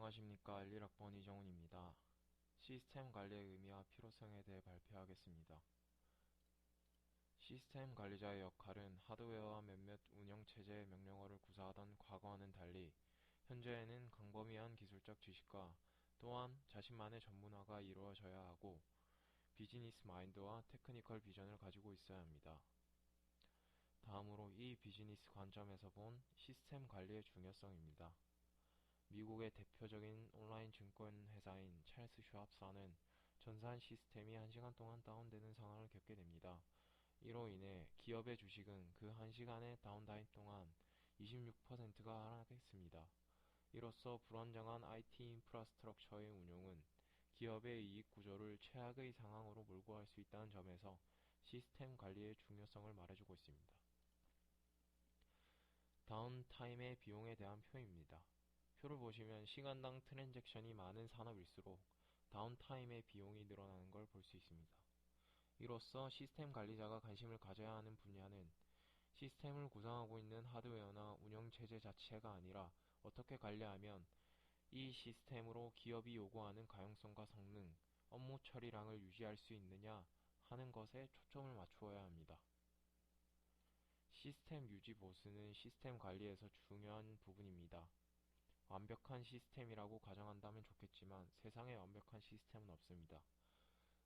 안녕하십니까. 1학번 이정훈입니다. 시스템 관리의 의미와 필요성에 대해 발표하겠습니다. 시스템 관리자의 역할은 하드웨어와 몇몇 운영체제의 명령어를 구사하던 과거와는 달리 현재에는 광범위한 기술적 지식과 또한 자신만의 전문화가 이루어져야 하고 비즈니스 마인드와 테크니컬 비전을 가지고 있어야 합니다. 다음으로 이 비즈니스 관점에서 본 시스템 관리의 중요성입니다. 미국의 대표적인 온라인 증권 회사인 찰스 슈왑사는 전산 시스템이 1시간 동안 다운되는 상황을 겪게 됩니다. 이로 인해 기업의 주식은 그 1시간의 다운타임 동안 26%가 하락했습니다. 이로써 불안정한 IT 인프라스트럭처의 운용은 기업의 이익 구조를 최악의 상황으로 몰고 갈 수 있다는 점에서 시스템 관리의 중요성을 말해주고 있습니다. 다운타임의 비용에 대한 표입니다. 표를 보시면 시간당 트랜잭션이 많은 산업일수록 다운타임의 비용이 늘어나는 걸 볼 수 있습니다. 이로써 시스템 관리자가 관심을 가져야 하는 분야는 시스템을 구성하고 있는 하드웨어나 운영체제 자체가 아니라 어떻게 관리하면 이 시스템으로 기업이 요구하는 가용성과 성능, 업무 처리량을 유지할 수 있느냐 하는 것에 초점을 맞추어야 합니다. 시스템 유지 보수는 시스템 관리에서 중요한 부분입니다. 완벽한 시스템이라고 가정한다면 좋겠지만 세상에 완벽한 시스템은 없습니다.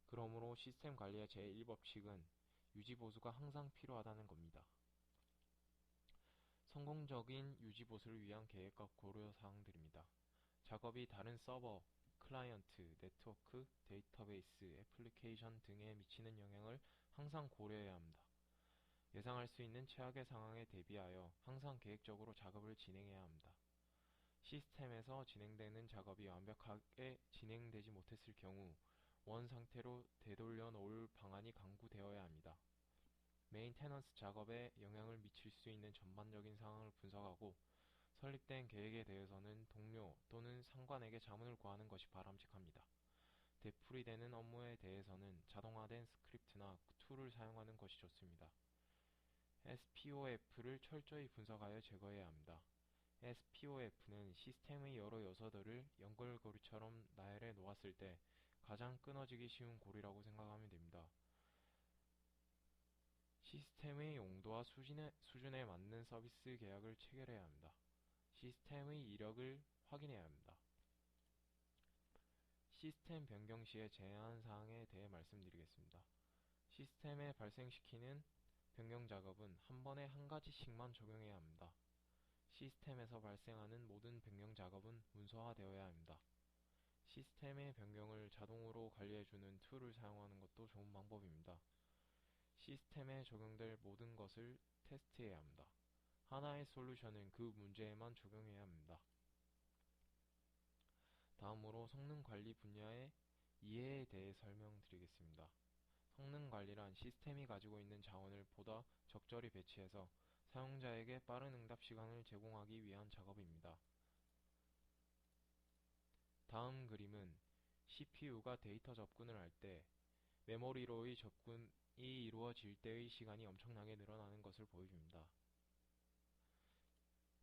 그러므로 시스템 관리의 제1법칙은 유지보수가 항상 필요하다는 겁니다. 성공적인 유지보수를 위한 계획과 고려사항들입니다. 작업이 다른 서버, 클라이언트, 네트워크, 데이터베이스, 애플리케이션 등에 미치는 영향을 항상 고려해야 합니다. 예상할 수 있는 최악의 상황에 대비하여 항상 계획적으로 작업을 진행해야 합니다. 시스템에서 진행되는 작업이 완벽하게 진행되지 못했을 경우 원 상태로 되돌려 놓을 방안이 강구되어야 합니다. 메인테넌스 작업에 영향을 미칠 수 있는 전반적인 상황을 분석하고 설립된 계획에 대해서는 동료 또는 상관에게 자문을 구하는 것이 바람직합니다. 되풀이되는 업무에 대해서는 자동화된 스크립트나 툴을 사용하는 것이 좋습니다. SPOF를 철저히 분석하여 제거해야 합니다. SPOF는 시스템의 여러 요소들을 연결고리처럼 나열해 놓았을 때 가장 끊어지기 쉬운 고리라고 생각하면 됩니다. 시스템의 용도와 수준에 맞는 서비스 계약을 체결해야 합니다. 시스템의 이력을 확인해야 합니다. 시스템 변경 시의 제한 사항에 대해 말씀드리겠습니다. 시스템에 발생시키는 변경 작업은 한 번에 한 가지씩만 적용해야 합니다. 시스템에서 발생하는 모든 변경 작업은 문서화되어야 합니다. 시스템의 변경을 자동으로 관리해주는 툴을 사용하는 것도 좋은 방법입니다. 시스템에 적용될 모든 것을 테스트해야 합니다. 하나의 솔루션은 그 문제에만 적용해야 합니다. 다음으로 성능 관리 분야의 이해에 대해 설명드리겠습니다. 성능 관리란 시스템이 가지고 있는 자원을 보다 적절히 배치해서 사용자에게 빠른 응답 시간을 제공하기 위한 작업입니다. 다음 그림은 CPU가 데이터 접근을 할 때 메모리로의 접근이 이루어질 때의 시간이 엄청나게 늘어나는 것을 보여줍니다.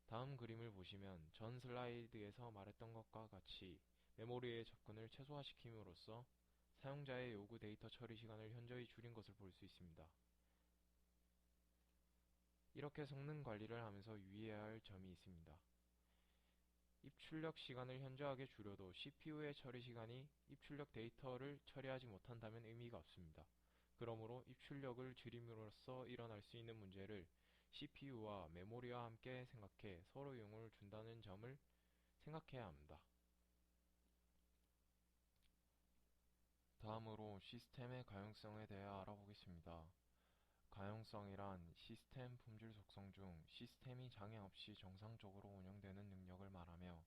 다음 그림을 보시면 전 슬라이드에서 말했던 것과 같이 메모리의 접근을 최소화시킴으로써 사용자의 요구 데이터 처리 시간을 현저히 줄인 것을 볼 수 있습니다. 이렇게 성능 관리를 하면서 유의해야 할 점이 있습니다. 입출력 시간을 현저하게 줄여도 CPU의 처리 시간이 입출력 데이터를 처리하지 못한다면 의미가 없습니다. 그러므로 입출력을 줄임으로써 일어날 수 있는 문제를 CPU와 메모리와 함께 생각해 서로 이용을 준다는 점을 생각해야 합니다. 다음으로 시스템의 가용성에 대해 알아보겠습니다. 가용성이란 시스템 품질 속성 중 시스템이 장애 없이 정상적으로 운영되는 능력을 말하며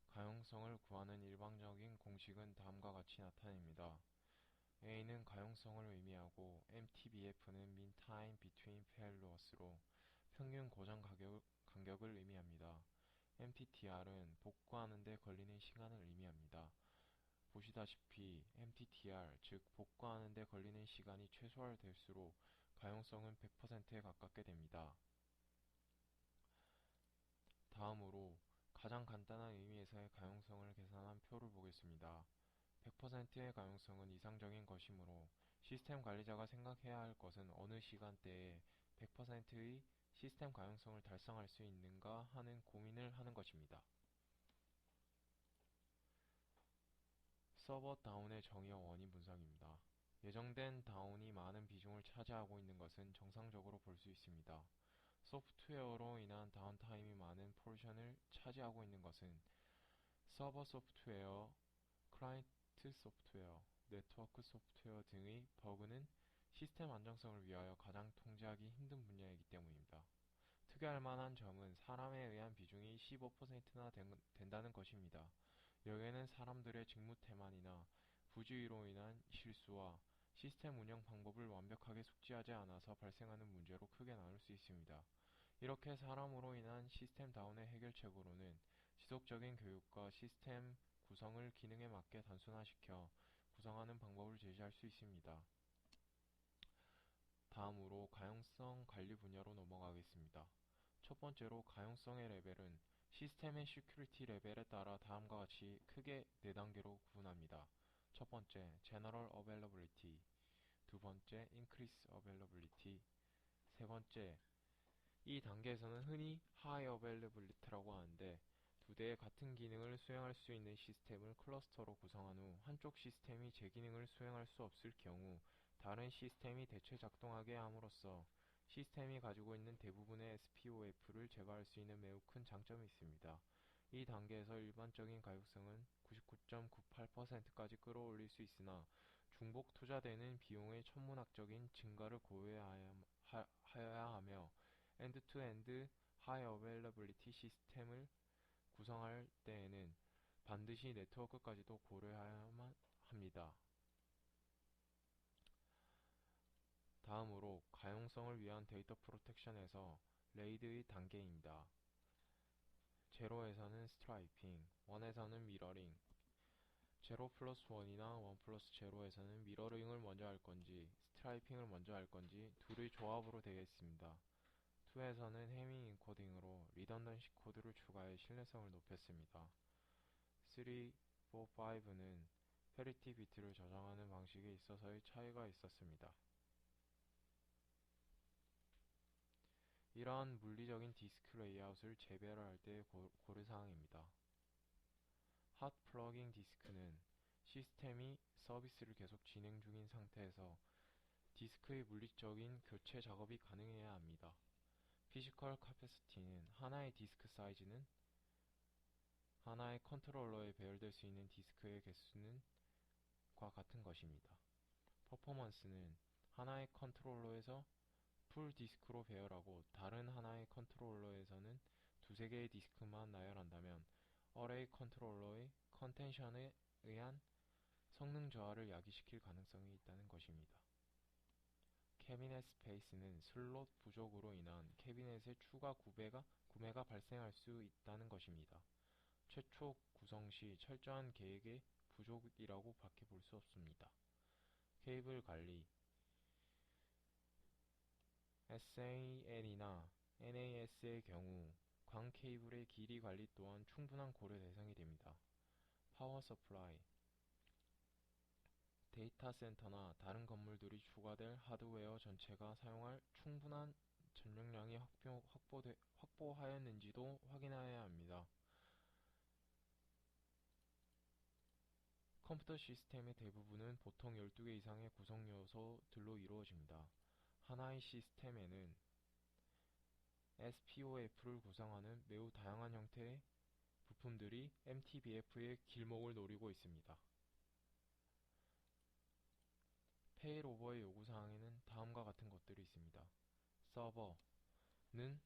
가용성을 구하는 일반적인 공식은 다음과 같이 나타냅니다. A는 가용성을 의미하고 MTBF는 Mean Time Between Failures로 평균 고정 간격을 의미합니다. MTTR은 복구하는 데 걸리는 시간을 의미합니다. 보시다시피 MTTR, 즉 복구하는 데 걸리는 시간이 최소화될수록 가용성은 100%에 가깝게 됩니다. 다음으로 가장 간단한 의미에서의 가용성을 계산한 표를 보겠습니다. 100%의 가용성은 이상적인 것이므로 시스템 관리자가 생각해야 할 것은 어느 시간대에 100%의 시스템 가용성을 달성할 수 있는가 하는 고민을 하는 것입니다. 서버 다운의 정의와 원인 분석입니다. 예정된 다운이 많은 비중을 차지하고 있는 것은 정상적으로 볼 수 있습니다. 소프트웨어로 인한 다운타임이 많은 포션을 차지하고 있는 것은 서버 소프트웨어, 클라이언트 소프트웨어, 네트워크 소프트웨어 등의 버그는 시스템 안정성을 위하여 가장 통제하기 힘든 분야이기 때문입니다. 특이할 만한 점은 사람에 의한 비중이 15%나 된다는 것입니다. 여기에는 사람들의 직무태만이나 부주의로 인한 실수와 시스템 운영 방법을 완벽하게 숙지하지 않아서 발생하는 문제로 크게 나눌 수 있습니다. 이렇게 사람으로 인한 시스템 다운의 해결책으로는 지속적인 교육과 시스템 구성을 기능에 맞게 단순화시켜 구성하는 방법을 제시할 수 있습니다. 다음으로 가용성 관리 분야로 넘어가겠습니다. 첫 번째로 가용성의 레벨은 시스템의 시큐리티 레벨에 따라 다음과 같이 크게 4단계로 구분합니다. 첫 번째, General Availability, 두 번째, Increase Availability, 세 번째, 이 단계에서는 흔히 High Availability라고 하는데 두 대의 같은 기능을 수행할 수 있는 시스템을 클러스터로 구성한 후 한쪽 시스템이 제 기능을 수행할 수 없을 경우 다른 시스템이 대체 작동하게 함으로써 시스템이 가지고 있는 대부분의 SPOF를 제거할 수 있는 매우 큰 장점이 있습니다. 이 단계에서 일반적인 가용성은 99.98%까지 끌어올릴 수 있으나 중복 투자되는 비용의 천문학적인 증가를 고려해야 하며 엔드-투-엔드 하이 어베일러빌리티 시스템을 구성할 때에는 반드시 네트워크까지도 고려해야만 합니다. 다음으로 가용성을 위한 데이터 프로텍션에서 레이드의 단계입니다. 제로에서는 스트라이핑, 1에서는 미러링, 제로 플러스 1이나 1 플러스 제로에서는 미러링을 먼저 할 건지 스트라이핑을 먼저 할 건지 둘의 조합으로 되겠습니다. 2에서는 해밍 인코딩으로 리던던시 코드를 추가해 신뢰성을 높였습니다. 3, 4, 5는 페리티 비트를 저장하는 방식에 있어서의 차이가 있었습니다. 이러한 물리적인 디스크 레이아웃을 재배열할 때의 고려사항입니다. 핫 플러깅 디스크는 시스템이 서비스를 계속 진행 중인 상태에서 디스크의 물리적인 교체 작업이 가능해야 합니다. 피지컬 카패시티는 하나의 디스크 사이즈는 하나의 컨트롤러에 배열될 수 있는 디스크의 개수는 과 같은 것입니다. 퍼포먼스는 하나의 컨트롤러에서 풀 디스크로 배열하고 다른 하나의 컨트롤러에서는 두세 개의 디스크만 나열한다면 어레이 컨트롤러의 컨텐션에 의한 성능 저하를 야기시킬 가능성이 있다는 것입니다. 캐비넷 스페이스는 슬롯 부족으로 인한 캐비넷의 추가 구매가 발생할 수 있다는 것입니다. 최초 구성 시 철저한 계획의 부족이라고 밖에 볼 수 없습니다. 케이블 관리 SAN이나 NAS의 경우 광 케이블의 길이 관리 또한 충분한 고려 대상이 됩니다. 파워 서플라이 데이터 센터나 다른 건물들이 추가될 하드웨어 전체가 사용할 충분한 전력량이 확보하였는지도 확인해야 합니다. 컴퓨터 시스템의 대부분은 보통 12개 이상의 구성 요소들로 이루어집니다. 하나의 시스템에는 SPOF를 구성하는 매우 다양한 형태의 부품들이 MTBF의 길목을 노리고 있습니다. 페일오버의 요구사항에는 다음과 같은 것들이 있습니다. 서버는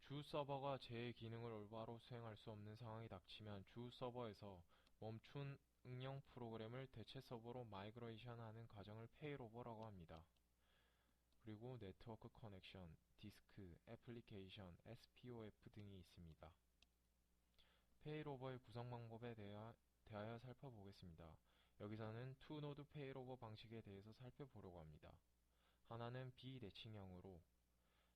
주 서버가 제 기능을 올바로 수행할 수 없는 상황이 닥치면 주 서버에서 멈춘 응용 프로그램을 대체 서버로 마이그레이션하는 과정을 페일오버라고 합니다. 그리고 네트워크 커넥션, 디스크, 애플리케이션, SPOF 등이 있습니다. 페일오버의 구성 방법에 대하여 살펴보겠습니다. 여기서는 투노드 페일오버 방식에 대해서 살펴보려고 합니다. 하나는 비대칭형으로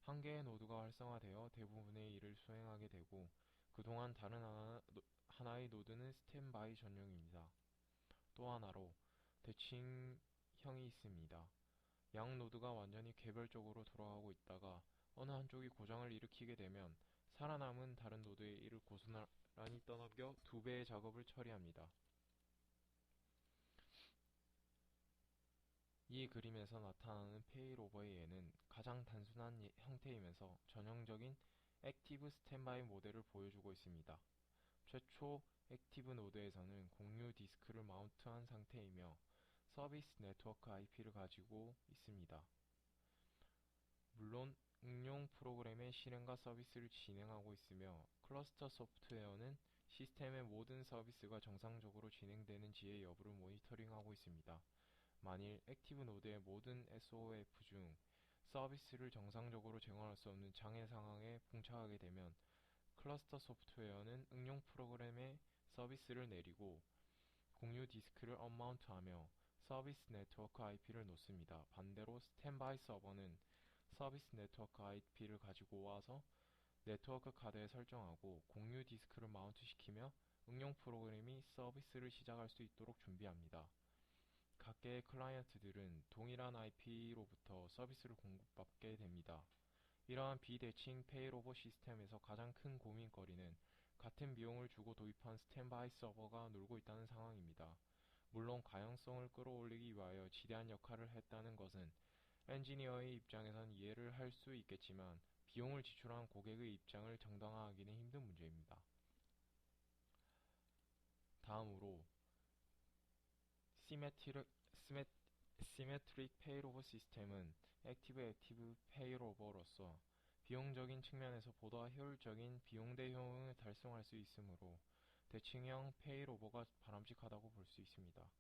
한 개의 노드가 활성화되어 대부분의 일을 수행하게 되고 그동안 다른 하나의 노드는 스탠바이 전용입니다. 또 하나로 대칭형이 있습니다. 양 노드가 완전히 개별적으로 돌아가고 있다가 어느 한쪽이 고장을 일으키게 되면 살아남은 다른 노드에 이를 고스란히 떠넘겨 두 배의 작업을 처리합니다. 이 그림에서 나타나는 페일오버의 예는 가장 단순한 형태이면서 전형적인 액티브 스탠바이 모델을 보여주고 있습니다. 최초 액티브 노드에서는 공유 디스크를 마운트한 상태이며 서비스 네트워크 IP를 가지고 있습니다. 물론 응용 프로그램의 실행과 서비스를 진행하고 있으며 클러스터 소프트웨어는 시스템의 모든 서비스가 정상적으로 진행되는지의 여부를 모니터링하고 있습니다. 만일 액티브 노드의 모든 SOF 중 서비스를 정상적으로 제공할 수 없는 장애 상황에 봉착하게 되면 클러스터 소프트웨어는 응용 프로그램에 서비스를 내리고 공유 디스크를 언마운트하며 서비스 네트워크 IP를 놓습니다. 반대로 스탠바이 서버는 서비스 네트워크 IP를 가지고 와서 네트워크 카드에 설정하고 공유 디스크를 마운트시키며 응용 프로그램이 서비스를 시작할 수 있도록 준비합니다. 각개의 클라이언트들은 동일한 IP로부터 서비스를 공급받게 됩니다. 이러한 비대칭 페일오버 시스템에서 가장 큰 고민거리는 같은 비용을 주고 도입한 스탠바이 서버가 놀고 있다는 상황입니다. 물론 가용성을 끌어올리기 위하여 지대한 역할을 했다는 것은 엔지니어의 입장에선 이해를 할 수 있겠지만 비용을 지출한 고객의 입장을 정당화하기는 힘든 문제입니다. 다음으로 시메트릭 페일오버 시스템은 액티브 페일오버로서 비용적인 측면에서 보다 효율적인 비용 대 효용을 달성할 수 있으므로 대칭형 페일오버가 바람직하다고 볼 수 있습니다.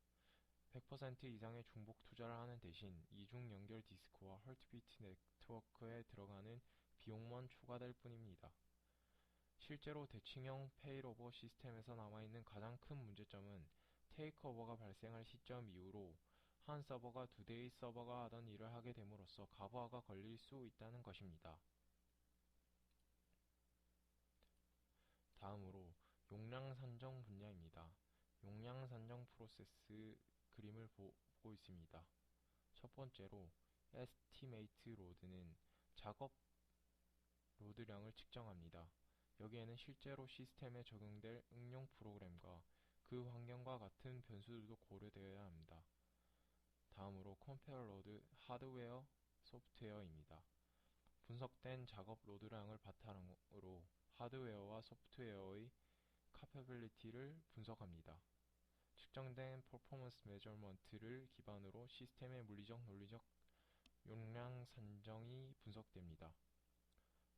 100% 이상의 중복 투자를 하는 대신 이중 연결 디스크와 헐트비트 네트워크에 들어가는 비용만 추가될 뿐입니다. 실제로 대칭형 페일오버 시스템에서 남아있는 가장 큰 문제점은 테이크오버가 발생할 시점 이후로 한 서버가 두 대의 서버가 하던 일을 하게 됨으로써 가부하가 걸릴 수 있다는 것입니다. 다음으로 용량 산정 분야입니다. 용량 산정 프로세스 그림을 보고 있습니다. 첫 번째로 에스티메이트 로드는 작업 로드량을 측정합니다. 여기에는 실제로 시스템에 적용될 응용 프로그램과 그 환경과 같은 변수들도 고려되어야 합니다. 다음으로 컴페어 로드 하드웨어 소프트웨어입니다. 분석된 작업 로드량을 바탕으로 하드웨어와 소프트웨어의 카패빌리티를 분석합니다. 측정된 퍼포먼스 메저먼트를 기반으로 시스템의 물리적, 논리적 용량 산정이 분석됩니다.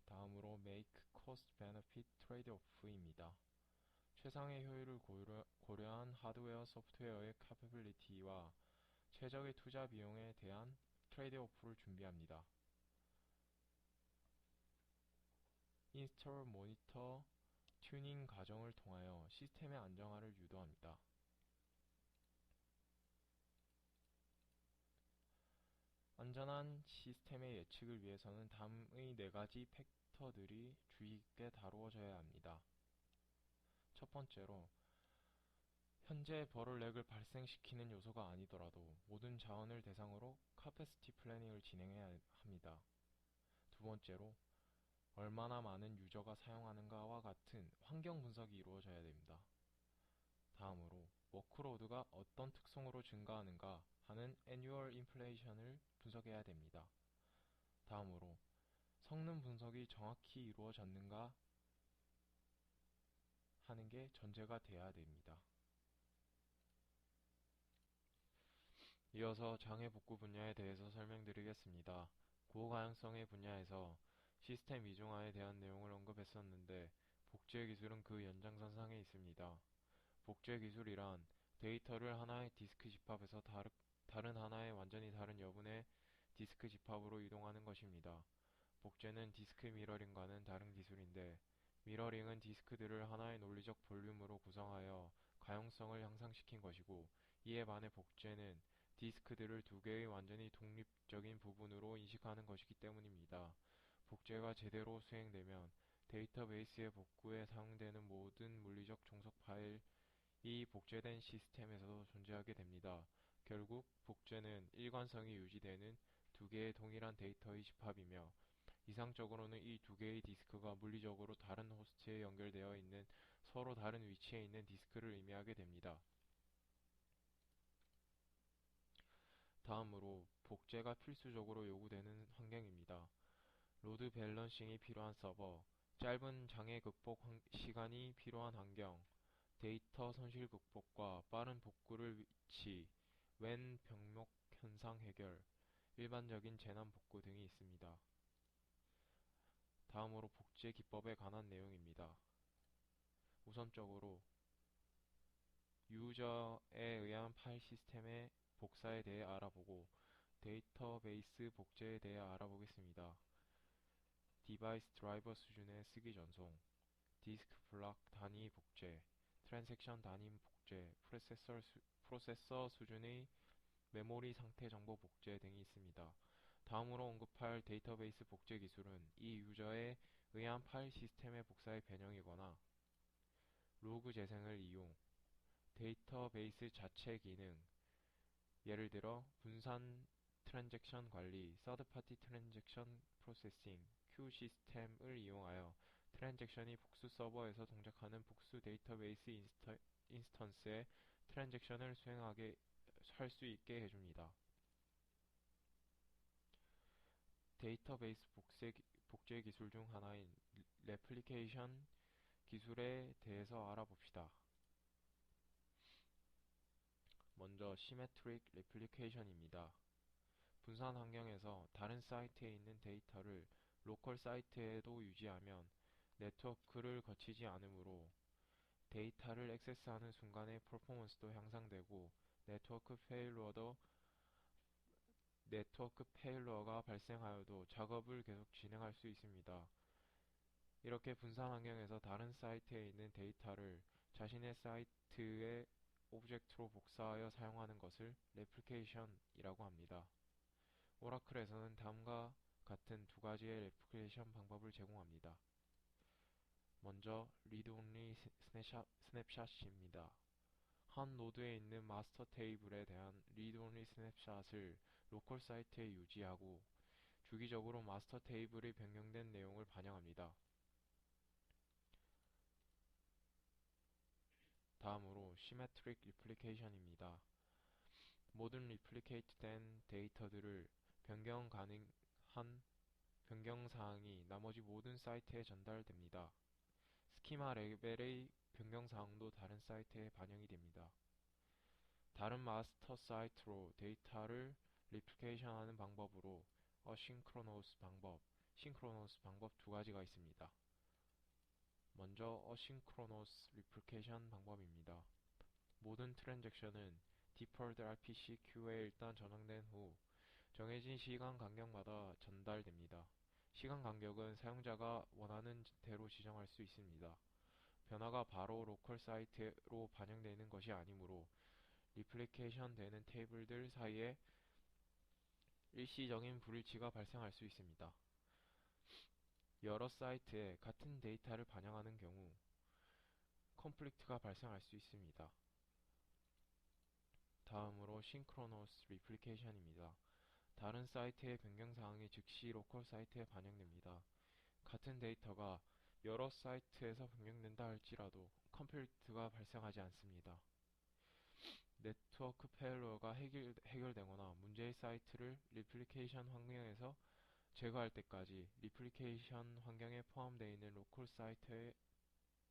다음으로 Make Cost Benefit Trade-off입니다. 최상의 효율을 고려한 하드웨어, 소프트웨어의 카패빌리티와 최적의 투자 비용에 대한 트레이드오프를 준비합니다. 인스톨, 모니터, 튜닝 과정을 통하여 시스템의 안정화를 유도합니다. 안전한 시스템의 예측을 위해서는 다음의 4가지 팩터들이 주의 깊게 다루어져야 합니다. 첫 번째로 현재 버럴렉을 발생시키는 요소가 아니더라도 모든 자원을 대상으로 카패시티 플래닝을 진행해야 합니다. 두 번째로 얼마나 많은 유저가 사용하는가와 같은 환경 분석이 이루어져야 됩니다. 다음으로 워크로드가 어떤 특성으로 증가하는가 하는 애뉴얼 인플레이션을 분석해야 됩니다. 다음으로 성능 분석이 정확히 이루어졌는가 하는 게 전제가 돼야 됩니다. 이어서 장애 복구 분야에 대해서 설명드리겠습니다. 고가용성의 분야에서 시스템 이중화에 대한 내용을 언급했었는데 복제 기술은 그 연장선상에 있습니다. 복제 기술이란 데이터를 하나의 디스크 집합에서 다른 하나의 완전히 다른 여분의 디스크 집합으로 이동하는 것입니다. 복제는 디스크 미러링과는 다른 기술인데 미러링은 디스크들을 하나의 논리적 볼륨으로 구성하여 가용성을 향상시킨 것이고 이에 반해 복제는 디스크들을 두 개의 완전히 독립적인 부분으로 인식하는 것이기 때문입니다. 복제가 제대로 수행되면 데이터베이스의 복구에 사용되는 모든 물리적 종속 파일 이 복제된 시스템에서도 존재하게 됩니다. 결국 복제는 일관성이 유지되는 두 개의 동일한 데이터의 집합이며 이상적으로는 이 두 개의 디스크가 물리적으로 다른 호스트에 연결되어 있는 서로 다른 위치에 있는 디스크를 의미하게 됩니다. 다음으로 복제가 필수적으로 요구되는 환경입니다. 로드 밸런싱이 필요한 서버, 짧은 장애 극복 시간이 필요한 환경, 데이터 손실 극복과 빠른 복구를 위치, 웬 병목 현상 해결, 일반적인 재난 복구 등이 있습니다. 다음으로 복제 기법에 관한 내용입니다. 우선적으로 유저에 의한 파일 시스템의 복사에 대해 알아보고 데이터베이스 복제에 대해 알아보겠습니다. 디바이스 드라이버 수준의 쓰기 전송, 디스크 블록 단위 복제, 트랜잭션 단위 복제, 프로세서 수준의 메모리 상태 정보 복제 등이 있습니다. 다음으로 언급할 데이터베이스 복제 기술은 이 유저에 의한 파일 시스템의 복사의 변형이거나 로그 재생을 이용, 데이터베이스 자체 기능, 예를 들어 분산 트랜잭션 관리, 서드 파티 트랜잭션 프로세싱, 큐 시스템을 이용하여 트랜잭션이 복수 서버에서 동작하는 복수 데이터베이스 인스턴스에 트랜잭션을 수행하게 할 수 있게 해줍니다. 데이터베이스 복제 기술 중 하나인 레플리케이션 기술에 대해서 알아봅시다. 먼저 시메트릭 레플리케이션입니다. 분산 환경에서 다른 사이트에 있는 데이터를 로컬 사이트에도 유지하면 네트워크를 거치지 않으므로 데이터를 액세스하는 순간의 퍼포먼스도 향상되고 네트워크 페일러가 발생하여도 작업을 계속 진행할 수 있습니다. 이렇게 분산 환경에서 다른 사이트에 있는 데이터를 자신의 사이트의 오브젝트로 복사하여 사용하는 것을 레플리케이션이라고 합니다. 오라클에서는 다음과 같은 두 가지의 레플리케이션 방법을 제공합니다. 먼저 리드 온리 스냅샷입니다. 한 노드에 있는 마스터 테이블에 대한 리드 온리 스냅샷을 로컬 사이트에 유지하고 주기적으로 마스터 테이블의 변경된 내용을 반영합니다. 다음으로 시메트릭 리플리케이션입니다. 모든 리플리케이트된 데이터들을 변경 가능한 변경사항이 나머지 모든 사이트에 전달됩니다. 스키마 레벨의 변경사항도 다른 사이트에 반영이 됩니다. 다른 마스터 사이트로 데이터를 리플리케이션하는 방법으로 어싱크로노스 방법, 싱크로노스 방법 두 가지가 있습니다. 먼저 어싱크로노스 리플리케이션 방법입니다. 모든 트랜잭션은 디폴트 RPC 큐에 일단 저장된 후 정해진 시간 간격마다 전달됩니다. 시간 간격은 사용자가 원하는 대로 지정할 수 있습니다. 변화가 바로 로컬 사이트로 반영되는 것이 아니므로 리플리케이션 되는 테이블들 사이에 일시적인 불일치가 발생할 수 있습니다. 여러 사이트에 같은 데이터를 반영하는 경우 컨플릭트가 발생할 수 있습니다. 다음으로 싱크로너스 리플리케이션입니다. 다른 사이트의 변경사항이 즉시 로컬 사이트에 반영됩니다. 같은 데이터가 여러 사이트에서 변경된다 할지라도 컨플릭트가 발생하지 않습니다. 네트워크 페일러가 해결되거나 문제의 사이트를 리플리케이션 환경에서 제거할 때까지 리플리케이션 환경에 포함되어 있는 로컬 사이트의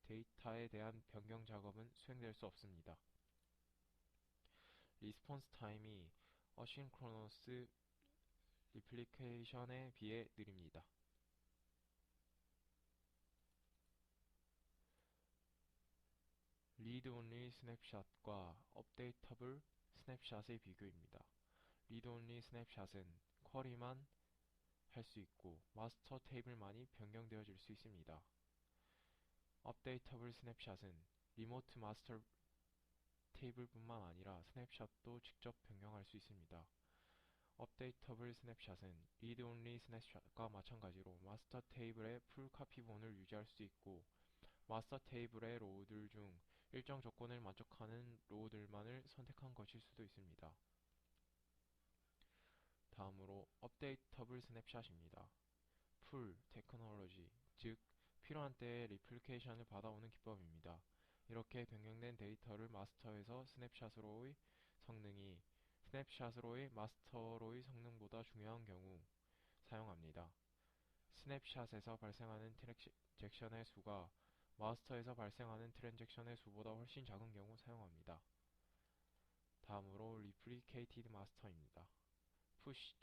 데이터에 대한 변경 작업은 수행될 수 없습니다. 리스폰스 타임이 어싱크로너스 리플리케이션에 비해 느립니다. 리드 온리 스냅샷과 업데이터블 스냅샷의 비교입니다. 리드 온리 스냅샷은 쿼리만 할 수 있고 마스터 테이블만이 변경되어질 수 있습니다. 업데이터블 스냅샷은 리모트 마스터 테이블뿐만 아니라 스냅샷도 직접 변경할 수 있습니다. 업데이터블 스냅샷은 리드 온리 스냅샷과 마찬가지로 마스터 테이블의 풀 카피본을 유지할 수 있고 마스터 테이블의 로우들 중 일정 조건을 만족하는 로우들만을 선택한 것일 수도 있습니다. 다음으로 업데이터블 스냅샷입니다. 풀 테크놀로지, 즉 필요한 때에 리플리케이션을 받아오는 기법입니다. 이렇게 변경된 데이터를 마스터에서 스냅샷으로의 마스터로의 성능보다 중요한 경우 사용합니다. 스냅샷에서 발생하는 트랜잭션의 수가 마스터에서 발생하는 트랜잭션의 수보다 훨씬 작은 경우 사용합니다. 다음으로 리플리케이티드 마스터입니다. 푸시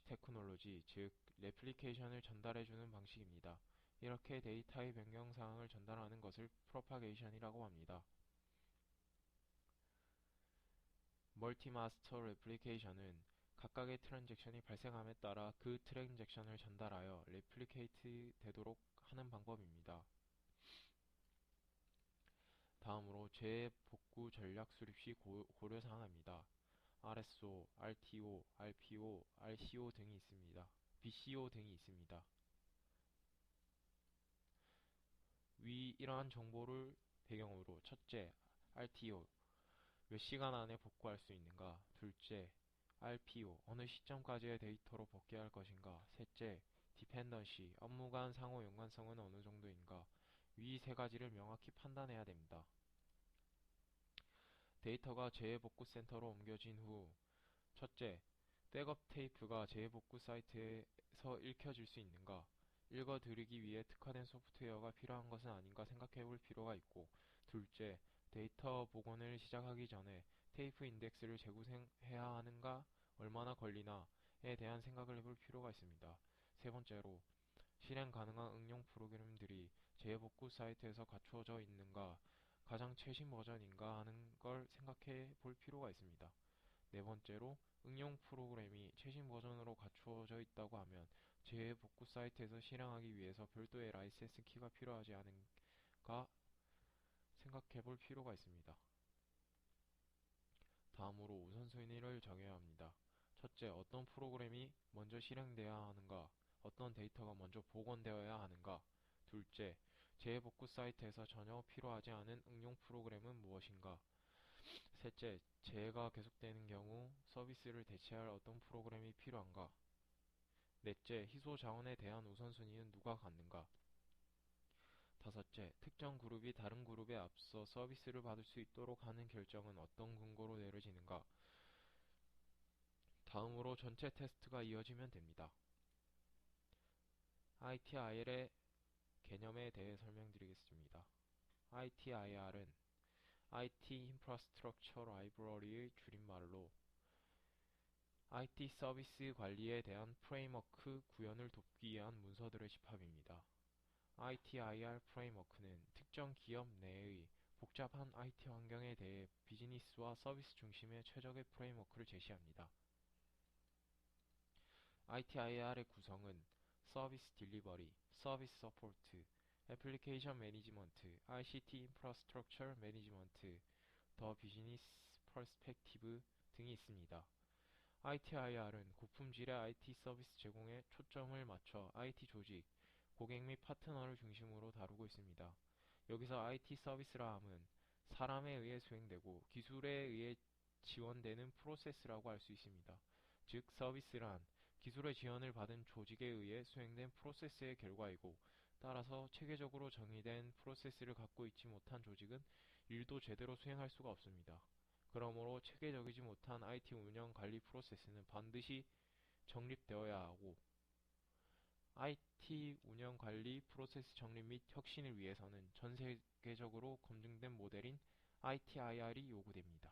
테크놀로지, 즉 레플리케이션을 전달해주는 방식입니다. 이렇게 데이터의 변경 사항을 전달하는 것을 프로파게이션이라고 합니다. 멀티마스터 레플리케이션은 각각의 트랜잭션이 발생함에 따라 그 트랜잭션을 전달하여 레플리케이트 되도록 하는 방법입니다. 다음으로 재복구 전략 수립 시 고려사항입니다. RSO, RTO, RPO, RCO 등이 있습니다. BCO 등이 있습니다. 이러한 정보를 배경으로 첫째, RTO, 몇 시간 안에 복구할 수 있는가? 둘째, RPO, 어느 시점까지의 데이터로 복귀할 것인가? 셋째, 디펜던시, 업무 간 상호 연관성은 어느 정도인가? 위 세 가지를 명확히 판단해야 됩니다. 데이터가 재복구 센터로 옮겨진 후 첫째, 백업 테이프가 재복구 사이트에서 읽혀질 수 있는가? 읽어들이기 위해 특화된 소프트웨어가 필요한 것은 아닌가 생각해 볼 필요가 있고, 둘째, 데이터 복원을 시작하기 전에 테이프 인덱스를 재구성해야 하는가? 얼마나 걸리나?에 대한 생각을 해볼 필요가 있습니다. 세 번째로, 실행 가능한 응용 프로그램들이 재복구 사이트에서 갖추어져 있는가? 가장 최신 버전인가 하는 걸 생각해 볼 필요가 있습니다. 네 번째로, 응용 프로그램이 최신 버전으로 갖추어져 있다고 하면 재복구 사이트에서 실행하기 위해서 별도의 라이센스 키가 필요하지 않은가 생각해 볼 필요가 있습니다. 다음으로 우선순위를 정해야 합니다. 첫째, 어떤 프로그램이 먼저 실행되어야 하는가? 어떤 데이터가 먼저 복원되어야 하는가? 둘째, 재복구 사이트에서 전혀 필요하지 않은 응용 프로그램은 무엇인가? 셋째, 재해가 계속되는 경우 서비스를 대체할 어떤 프로그램이 필요한가? 넷째, 희소 자원에 대한 우선순위는 누가 갖는가? 다섯째, 특정 그룹이 다른 그룹에 앞서 서비스를 받을 수 있도록 하는 결정은 어떤 근거로 내려지는가? 다음으로 전체 테스트가 이어지면 됩니다. ITIL의 개념에 대해 설명드리겠습니다. ITIL은 IT Infrastructure Library의 줄임말로 IT 서비스 관리에 대한 프레임워크 구현을 돕기 위한 문서들의 집합입니다. ITIL 프레임워크는 특정 기업 내의 복잡한 IT 환경에 대해 비즈니스와 서비스 중심의 최적의 프레임워크를 제시합니다. ITIL의 구성은 서비스 딜리버리, 서비스 서포트, 애플리케이션 매니지먼트, ICT 인프라스트럭처 매니지먼트, 더 비즈니스 퍼스펙티브 등이 있습니다. ITIR은 고품질의 IT 서비스 제공에 초점을 맞춰 IT 조직, 고객 및 파트너를 중심으로 다루고 있습니다. 여기서 IT 서비스라 함은 사람에 의해 수행되고 기술에 의해 지원되는 프로세스라고 할 수 있습니다. 즉, 서비스란 기술의 지원을 받은 조직에 의해 수행된 프로세스의 결과이고, 따라서 체계적으로 정의된 프로세스를 갖고 있지 못한 조직은 일도 제대로 수행할 수가 없습니다. 그러므로 체계적이지 못한 IT 운영 관리 프로세스는 반드시 정립되어야 하고, IT 운영 관리 프로세스 정립 및 혁신을 위해서는 전 세계적으로 검증된 모델인 ITIR이 요구됩니다.